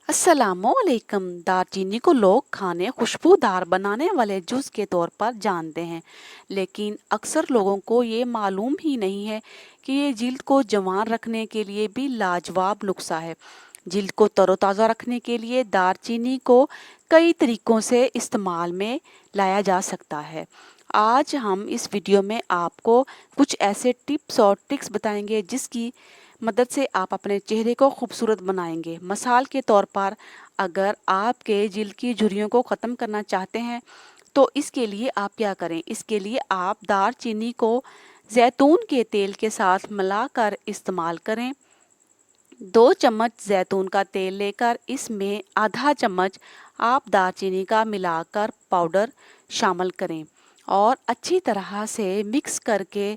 अस्सलामुअलैकुम। दालचीनी को लोग खाने खुशबूदार बनाने वाले जूस के तौर पर जानते हैं, लेकिन अक्सर लोगों को ये मालूम ही नहीं है कि ये जिल्द को जवान रखने के लिए भी लाजवाब नुस्खा है। जिल्द को तरोताज़ा रखने के लिए दालचीनी को कई तरीकों से इस्तेमाल में लाया जा सकता है। आज हम इस वीडियो में आपको कुछ ऐसे टिप्स और ट्रिक्स बताएंगे जिसकी मदद से आप अपने चेहरे को खूबसूरत बनाएंगे। मिसाल के तौर पर, अगर आपके जिल्द की झुर्रियों को ख़त्म करना चाहते हैं तो इसके लिए आप क्या करें। इसके लिए आप दालचीनी को जैतून के तेल के साथ मिलाकर इस्तेमाल करें। 2 चम्मच जैतून का तेल लेकर इसमें आधा चम्मच आप दालचीनी का मिलाकर पाउडर शामिल करें और अच्छी तरह से मिक्स करके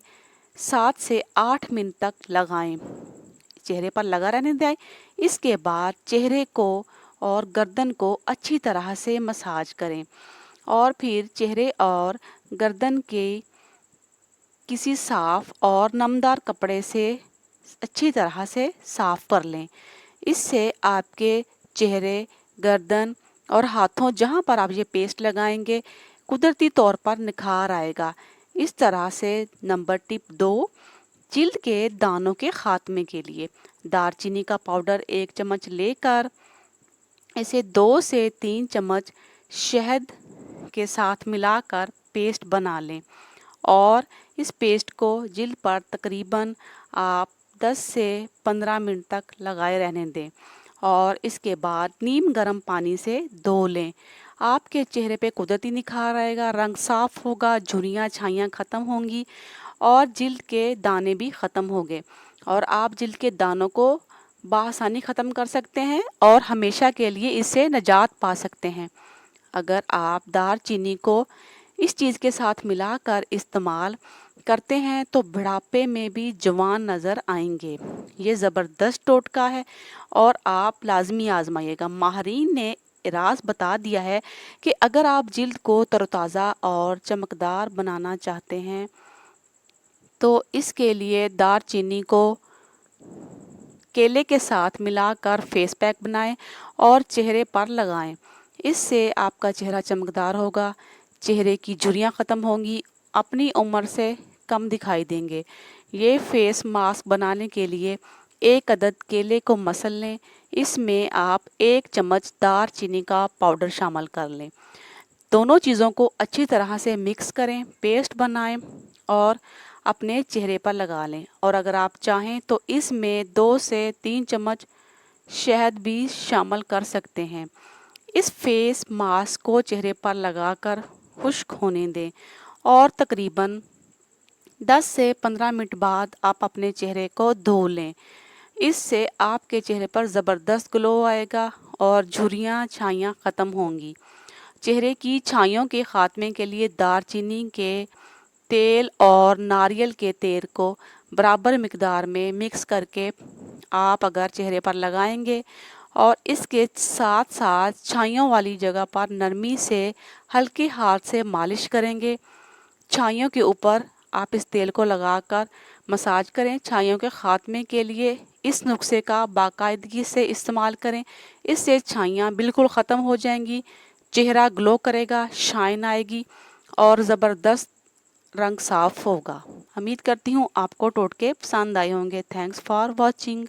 7 से 8 मिनट तक लगाएं। चेहरे पर लगा रहने दें। इसके बाद चेहरे को और गर्दन को अच्छी तरह से मसाज करें और फिर चेहरे और गर्दन के किसी साफ और नमदार कपड़े से अच्छी तरह से साफ कर लें। इससे आपके चेहरे, गर्दन और हाथों जहां पर आप ये पेस्ट लगाएंगे कुदरती तौर पर निखार आएगा। इस तरह से टिप 2, जिल्द के दानों के खात्मे के लिए दालचीनी का पाउडर 1 चम्मच लेकर इसे 2 से 3 चम्मच शहद के साथ मिलाकर पेस्ट बना लें और इस पेस्ट को जिल्द पर तकरीबन आप 10 से 15 मिनट तक लगाए रहने दें और इसके बाद नीम गर्म पानी से धो लें। आपके चेहरे पे कुदरती निखार आएगा, रंग साफ होगा, झुर्रियाँ छाइयाँ ख़त्म होंगी और जिल्द के दाने भी ख़त्म होंगे और आप जिल्द के दानों को बआसानी ख़त्म कर सकते हैं और हमेशा के लिए इससे निजात पा सकते हैं। अगर आप दालचीनी को इस चीज़ के साथ मिलाकर इस्तेमाल करते हैं तो बुढ़ापे में भी जवान नज़र आएंगे। ये ज़बरदस्त टोटका है और आप लाजमी आजमाइएगा। माहरीन ने राज बता दिया है कि अगर आप जिल्द को तरोताज़ा और चमकदार बनाना चाहते हैं तो इसके लिए दालचीनी को केले के साथ मिलाकर फेस पैक बनाएं और चेहरे पर लगाएं। इससे आपका चेहरा चमकदार होगा, चेहरे की झुर्रियाँ ख़त्म होंगी, अपनी उम्र से कम दिखाई देंगे। ये फेस मास्क बनाने के लिए 1 अदद केले को मसल लें। इसमें आप 1 चम्मच दालचीनी का पाउडर शामिल कर लें। दोनों चीज़ों को अच्छी तरह से मिक्स करें, पेस्ट बनाएं और अपने चेहरे पर लगा लें और अगर आप चाहें तो इसमें 2 से 3 चम्मच शहद भी शामिल कर सकते हैं। इस फेस मास्क को चेहरे पर लगाकर खुश्क होने दें और तकरीबन 10 से 15 मिनट बाद आप अपने चेहरे को धो लें। इससे आपके चेहरे पर ज़बरदस्त ग्लो आएगा और झुर्रियाँ छाइयाँ ख़त्म होंगी। चेहरे की छाइयों के खात्मे के लिए दालचीनी के तेल और नारियल के तेल को बराबर मिकदार में मिक्स करके आप अगर चेहरे पर लगाएंगे और इसके साथ साथ छाइयों वाली जगह पर नरमी से हल्के हाथ से मालिश करेंगे। छाइयों के ऊपर आप इस तेल को लगाकर मसाज करें। छाइयों के खात्मे के लिए इस नुस्खे का बाकायदगी से इस्तेमाल करें। इससे छाइयाँ बिल्कुल ख़त्म हो जाएंगी, चेहरा ग्लो करेगा, शाइन आएगी और ज़बरदस्त रंग साफ होगा। उम्मीद करती हूँ आपको टोटके पसंद आए होंगे। Thanks for watching.